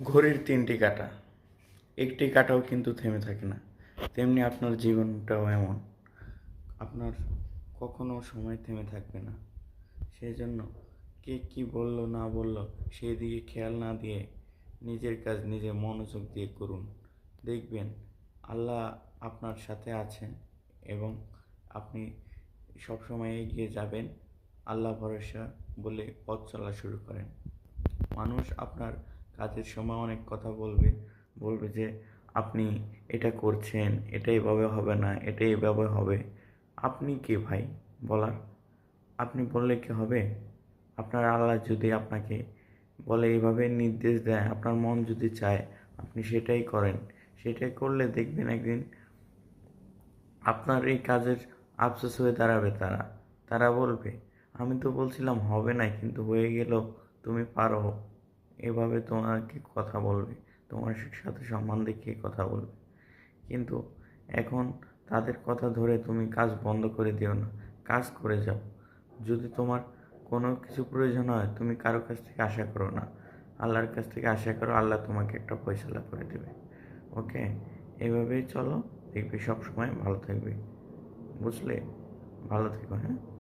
ঘড়ির ৩টি কাঁটা, একটি কাঁটাও কিন্তু থেমে থাকে না। তেমনি আপনার জীবনটাও এমন, আপনার কখনো সময় থেমে থাকবে না। সেই জন্য কে কী বললো না বললো সেই দিকে খেয়াল না দিয়ে নিজের কাজ নিজে মনোযোগ দিয়ে করুন। দেখবেন আল্লাহ আপনার সাথে আছেন এবং আপনি সবসময় এগিয়ে যাবেন। আল্লাহ ভরসা বলে পথ চলা শুরু করেন। মানুষ আপনার কাজের সময় অনেক কথা বলবে যে আপনি এটা করছেন, এটা এভাবে হবে না, এটা এভাবে হবে। আপনি কে ভাই বলার? আপনি বললে কি হবে? আপনার আল্লাহ যদি আপনাকে বলে এইভাবে নির্দেশ দেয়, আপনার মন যদি চায় আপনি সেটাই করেন। সেটাই করলে দেখবেন একদিন আপনার এই কাজের আফসোস হয়ে দাঁড়াবে তারা। তারা বলবে আমি তো বলছিলাম হবে না কিন্তু হয়ে গেল, তুমি পারো। এভাবে তোমাকে কথা বলবে, তোমার সাথে সম্মান দেখিয়ে কথা বলবে। কিন্তু এখন তাদের কথা ধরে তুমি কাজ বন্ধ করে দিও না, কাজ করে যাও। যদি তোমার কোনো কিছু প্রয়োজন হয় তুমি কারো কাছ থেকে আশা করো না, আল্লাহর কাছ থেকে আশা করো, আল্লাহ তোমাকে একটা ফয়সালা করে দেবে। ওকে, এভাবেই চলো, দেখবে সব সময় ভালো থাকবে। বুঝলে? ভালো থেকো, হ্যাঁ।